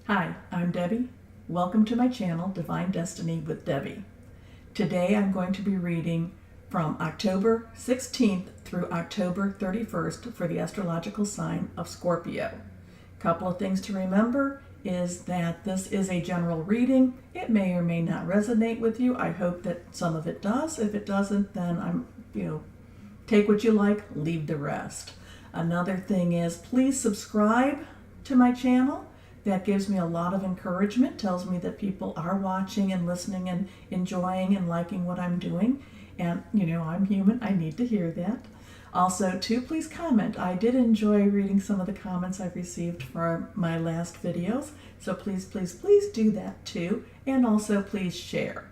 Hi, I'm Debbie. Welcome to my channel, Divine Destiny with Debbie. Today I'm going to be reading from October 16th through October 31st for the astrological sign of Scorpio. Couple of things to remember is that this is a general reading. It may or may not resonate with you. I hope that some of it does. If it doesn't, then take what you like, leave the rest. Another thing is, please subscribe to my channel. That gives me a lot of encouragement, tells me that people are watching and listening and enjoying and liking what I'm doing. And, I'm human, I need to hear that. Also, too, please comment. I did enjoy reading some of the comments I've received for my last videos. So please, please, please do that too. And also, please share.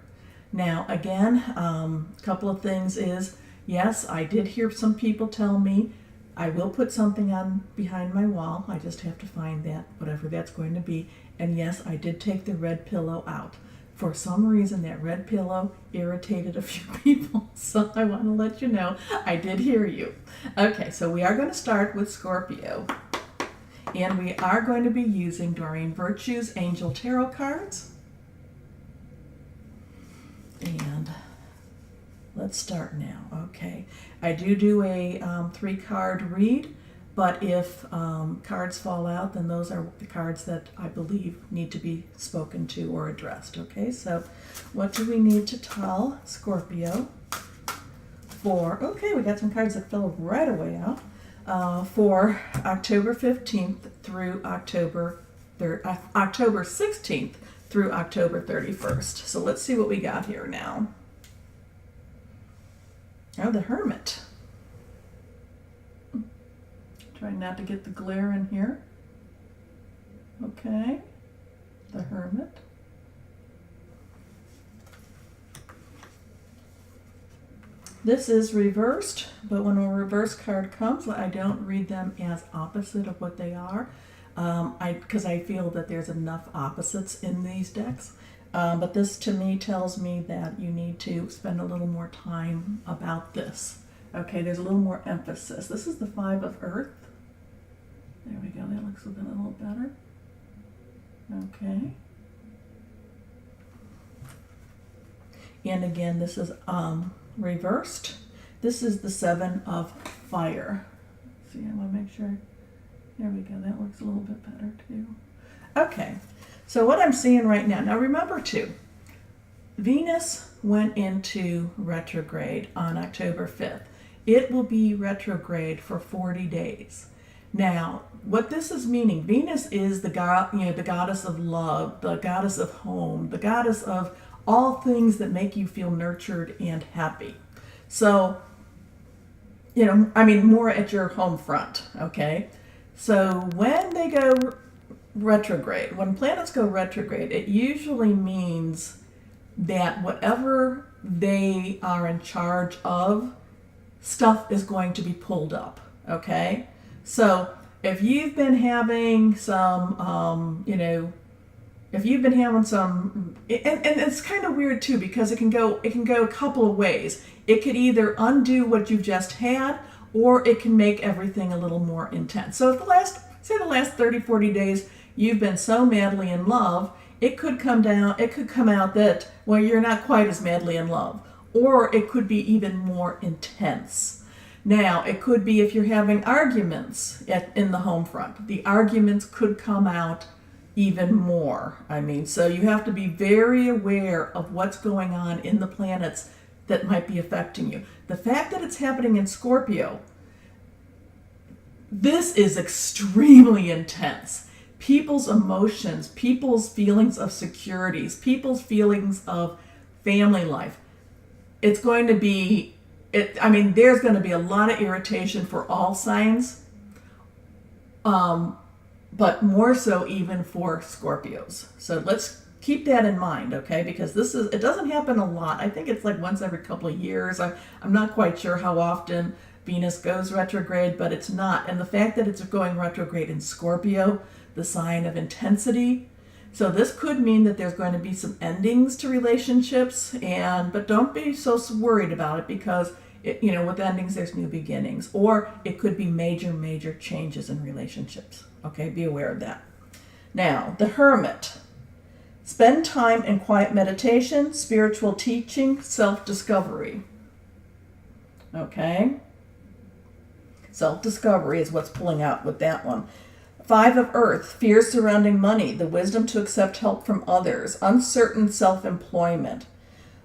Now, again, a couple of things is, yes, I did hear some people tell me I will put something on behind my wall. I just have to find that, whatever that's going to be. And yes, I did take the red pillow out. For some reason, that red pillow irritated a few people. So I want to let you know, I did hear you. Okay, so we are going to start with Scorpio. And we are going to be using Doreen Virtue's Angel Tarot cards. And let's start now. Okay, I do a 3-card read, but if cards fall out, then those are the cards that I believe need to be spoken to or addressed. Okay, so what do we need to tell Scorpio okay, we got some cards that fell right away out, for October 15th through October 16th through October 31st. So let's see what we got here now. Oh, the Hermit. Trying not to get the glare in here. Okay, the Hermit. This is reversed, but when a reverse card comes, I don't read them as opposite of what they are, because I feel that there's enough opposites in these decks. But this to me tells me that you need to spend a little more time about this. Okay, there's a little more emphasis. This is the 5 of Earth. There we go, that looks a little better. Okay. And again, this is reversed. This is the 7 of Fire. See, I want to make sure. There we go, that looks a little bit better too. Okay. So what I'm seeing right now remember too, Venus went into retrograde on October 5th. It will be retrograde for 40 days. Now, what this is meaning, Venus is the goddess of love, the goddess of home, the goddess of all things that make you feel nurtured and happy. So, more at your home front, okay? So when they go retrograde, when planets go retrograde, it usually means that whatever they are in charge of, stuff is going to be pulled up. Okay, so if you've been having some if you've been having some, and it's kind of weird too, because it can go a couple of ways. It could either undo what you've just had, or it can make everything a little more intense. So if the last 30, 40 days you've been so madly in love, it could come out that, well, you're not quite as madly in love. Or it could be even more intense. Now, it could be if you're having arguments in the home front. The arguments could come out even more. So you have to be very aware of what's going on in the planets that might be affecting you. The fact that it's happening in Scorpio, this is extremely intense. People's emotions, people's feelings of securities, people's feelings of family life. It's going to be, there's going to be a lot of irritation for all signs, but more so even for Scorpios. So let's keep that in mind, okay? Because it doesn't happen a lot. I think it's like once every couple of years. I'm not quite sure how often Venus goes retrograde, but it's not. And the fact that it's going retrograde in Scorpio, the sign of intensity. So this could mean that there's going to be some endings to relationships, but don't be so worried about it, because with endings there's new beginnings, or it could be major changes in relationships. Okay, be aware of that. Now, the Hermit. Spend time in quiet meditation, spiritual teaching, self-discovery. Okay? Self-discovery is what's pulling out with that one. Five of Earth, fears surrounding money, the wisdom to accept help from others, uncertain self-employment.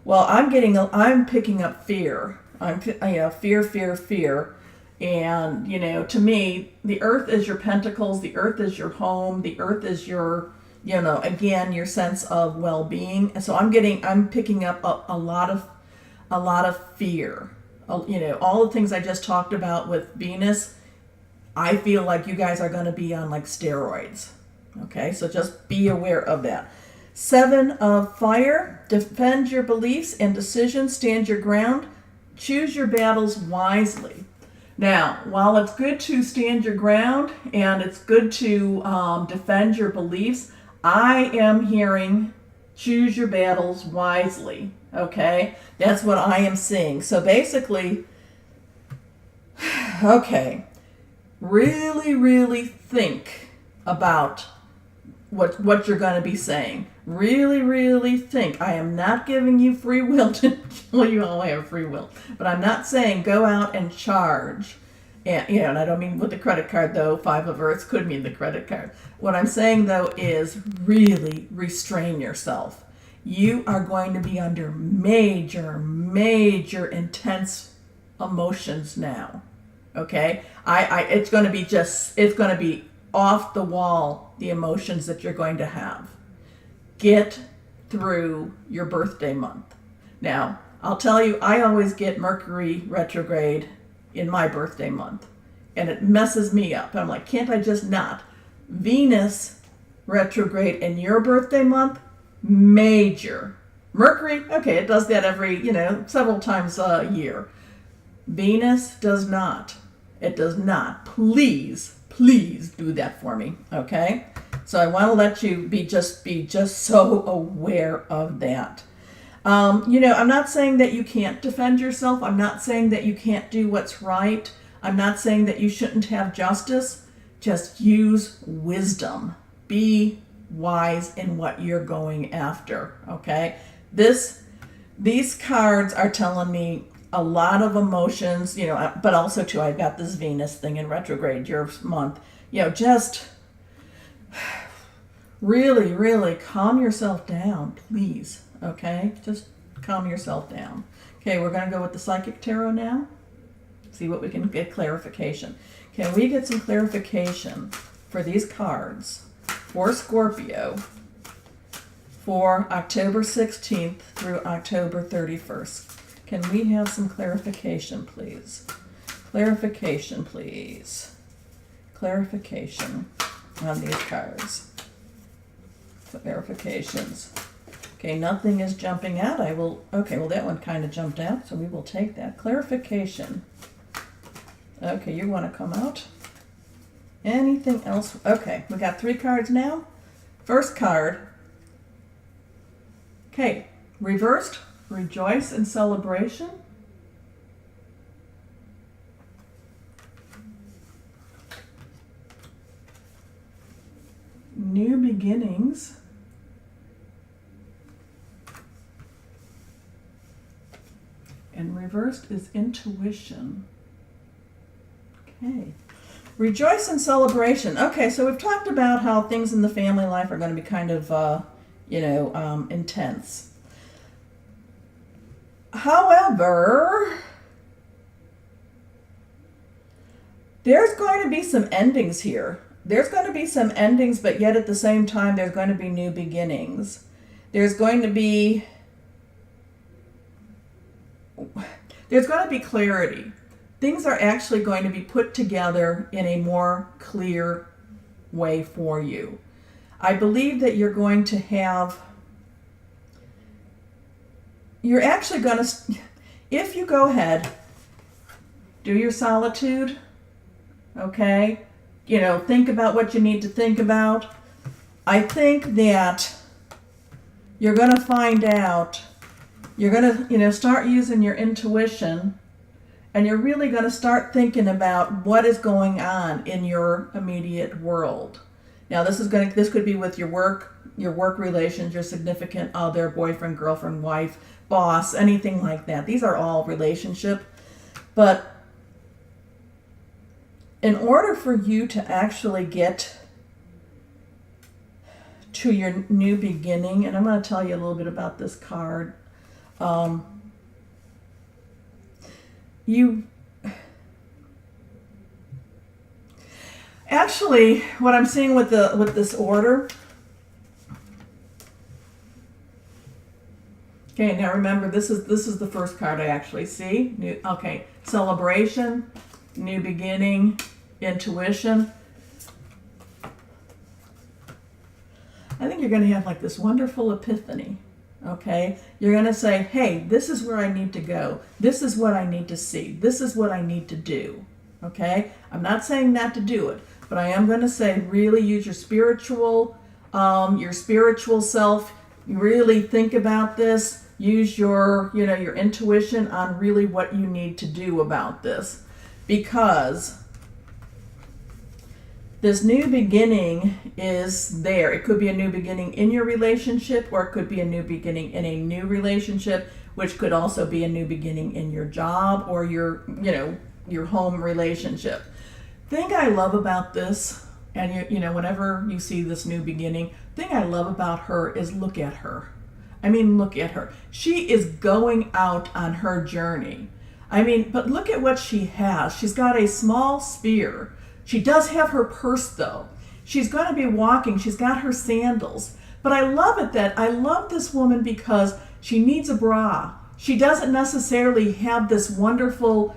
Well, I'm picking up fear. Fear. And, to me, the Earth is your pentacles, the Earth is your home, the Earth is your, again, your sense of well-being. And so I'm picking up a lot of fear. All the things I just talked about with Venus, I feel like you guys are going to be on like steroids. Okay, so just be aware of that. Seven of Fire, defend your beliefs and decisions, stand your ground, choose your battles wisely. Now, while it's good to stand your ground and it's good to defend your beliefs, I am hearing choose your battles wisely. Okay, that's what I am seeing. So basically, okay, really, really think about what you're going to be saying. Really, really think. I am not giving you free will to, well, you all have free will, but I'm not saying go out and charge. And I don't mean with the credit card, though. Five of Earths could mean the credit card. What I'm saying, though, is really restrain yourself. You are going to be under major, major intense emotions now. Okay? It's going to be off the wall, the emotions that you're going to have. Get through your birthday month. Now, I'll tell you, I always get Mercury retrograde in my birthday month, and it messes me up. I'm like, can't I just not? Venus retrograde in your birthday month, major. Mercury, okay, it does that every, several times a year. Venus does not. It does not. Please do that for me, okay? So I want to let you be just so aware of that. I'm not saying that you can't defend yourself. I'm not saying that you can't do what's right. I'm not saying that you shouldn't have justice. Just use wisdom. Be wise in what you're going after, okay? These cards are telling me a lot of emotions, but also too, I've got this Venus thing in retrograde your month. Just really, really calm yourself down, please. Okay, just calm yourself down. Okay, we're going to go with the Psychic Tarot now. See what we can get clarification. Can we get some clarification for these cards for Scorpio for October 16th through October 31st? Can we have some clarification, please? Clarification, please. Clarification on these cards. Clarifications. Okay, nothing is jumping out. Okay, well that one kind of jumped out, so we will take that. Clarification. Okay, you want to come out? Anything else? Okay, we got 3 cards now. First card. Okay, reversed, rejoice and celebration. New beginnings. And reversed is intuition. Okay. Rejoice and celebration. Okay, so we've talked about how things in the family life are going to be kind of, intense. However, there's going to be some endings here. There's going to be some endings, but yet at the same time, there's going to be new beginnings. There's going to be clarity. Things are actually going to be put together in a more clear way for you. I believe that you're going to have, you're actually going to, if you go ahead, do your solitude, okay? Think about what you need to think about. I think that you're going to find out, you're going to, start using your intuition, and you're really going to start thinking about what is going on in your immediate world. Now this could be with your work relations, your significant other, boyfriend, girlfriend, wife, boss, anything like that. These are all relationship. But in order for you to actually get to your new beginning, and I'm going to tell you a little bit about this card. You actually, what I'm seeing with this order. Okay, now remember, this is the first card I actually see. Celebration, new beginning, intuition. I think you're going to have like this wonderful epiphany. Okay, you're going to say, hey, this is where I need to go. This is what I need to see. This is what I need to do. Okay, I'm not saying not to do it, but I am going to say really use your spiritual self. You really think about this. Use your intuition on really what you need to do about this, because this new beginning is there. It could be a new beginning in your relationship, or it could be a new beginning in a new relationship, which could also be a new beginning in your job or your home relationship. Thing I love about this, and whenever you see this new beginning, thing I love about her is look at her. I mean, look at her. She is going out on her journey. I mean, but look at what she has. She's got a small spear. She does have her purse, though. She's going to be walking. She's got her sandals. But I love this woman because she needs a bra. She doesn't necessarily have this wonderful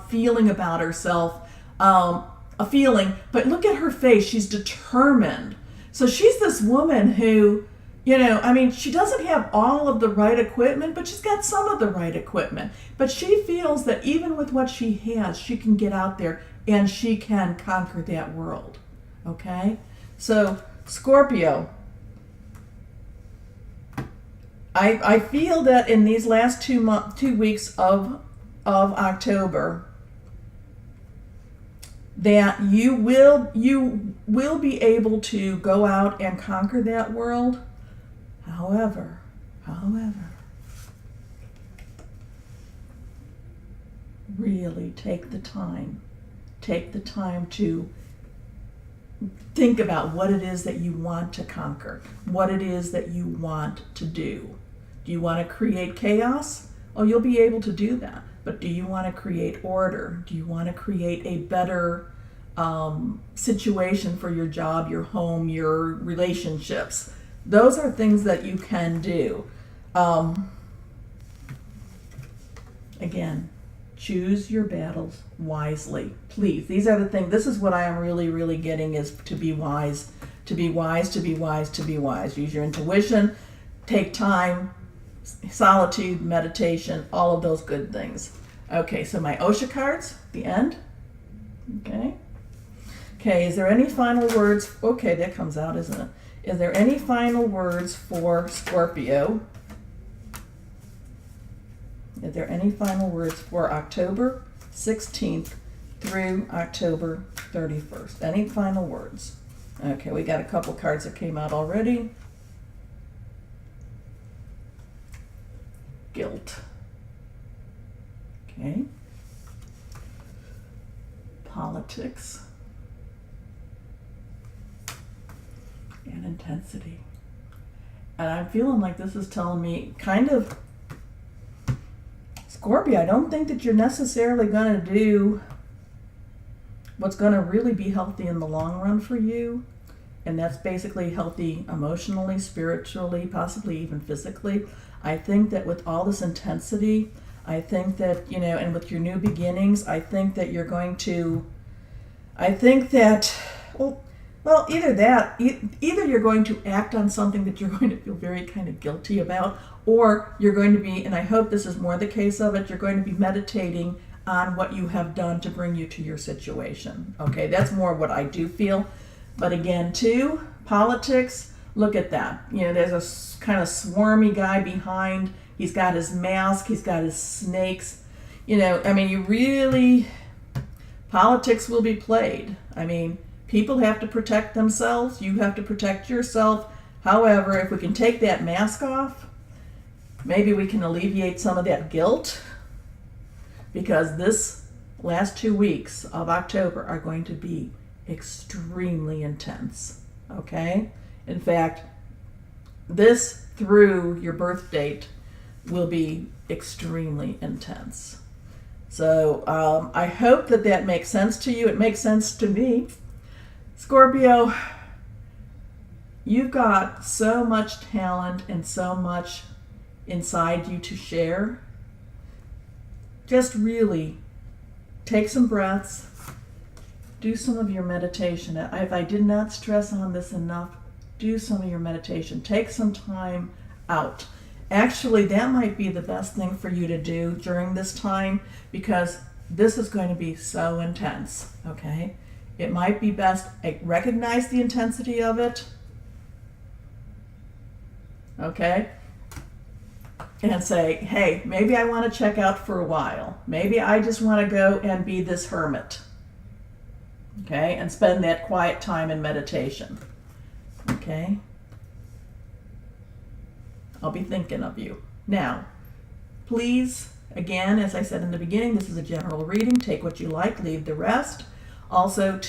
feeling about herself, but look at her face. She's determined. So she's this woman who, she doesn't have all of the right equipment, but she's got some of the right equipment. But she feels that even with what she has, she can get out there and she can conquer that world. Okay? So, Scorpio, I feel that in these last 2 weeks of October, that you will be able to go out and conquer that world. However, really take the time to think about what it is that you want to conquer, what it is that you want to do. Do you want to create chaos? Oh, you'll be able to do that. But do you want to create order? Do you want to create a better situation for your job, your home, your relationships? Those are things that you can do. Again, choose your battles wisely. Please, these are the things. This is what I am really, really getting, is to be wise, to be wise, to be wise, to be wise. Use your intuition, take time, solitude, meditation, all of those good things. Okay, so my Osha cards, the end. Okay, is there any final words? Okay, that comes out, isn't it? Is there any final words for Scorpio? Is there any final words for October 16th through October 31st? Any final words? Okay, we got a couple cards that came out already. Guilt. Okay. Politics. And intensity. And I'm feeling like this is telling me kind of, Scorpio, I don't think that you're necessarily going to do what's going to really be healthy in the long run for you. And that's basically healthy emotionally, spiritually, possibly even physically. I think that with all this intensity, I think that, and with your new beginnings, I think that you're going to, either you're going to act on something that you're going to feel very kind of guilty about, or you're going to be, and I hope this is more the case of it, you're going to be meditating on what you have done to bring you to your situation. Okay, that's more what I do feel. But again, too, politics, look at that. There's a kind of swarmy guy behind. He's got his mask, he's got his snakes. Politics will be played. People have to protect themselves. You have to protect yourself. However, if we can take that mask off, maybe we can alleviate some of that guilt, because this last 2 weeks of October are going to be extremely intense, okay? In fact, this through your birth date will be extremely intense. So I hope that that makes sense to you. It makes sense to me. Scorpio, you've got so much talent and so much inside you to share. Just really take some breaths, do some of your meditation. If I did not stress on this enough, do some of your meditation. Take some time out. Actually, that might be the best thing for you to do during this time, because this is going to be so intense, okay? It might be best to recognize the intensity of it, okay? And say, hey, maybe I want to check out for a while. Maybe I just want to go and be this hermit, okay? And spend that quiet time in meditation, okay? I'll be thinking of you. Now, please, again, as I said in the beginning, this is a general reading. Take what you like, leave the rest. Also,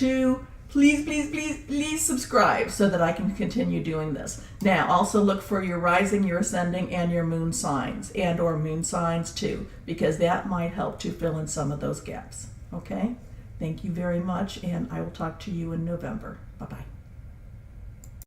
please subscribe so that I can continue doing this. Now, also look for your rising, your ascending, and your moon signs, and or moon signs too, because that might help to fill in some of those gaps. Okay? Thank you very much, and I will talk to you in November. Bye-bye.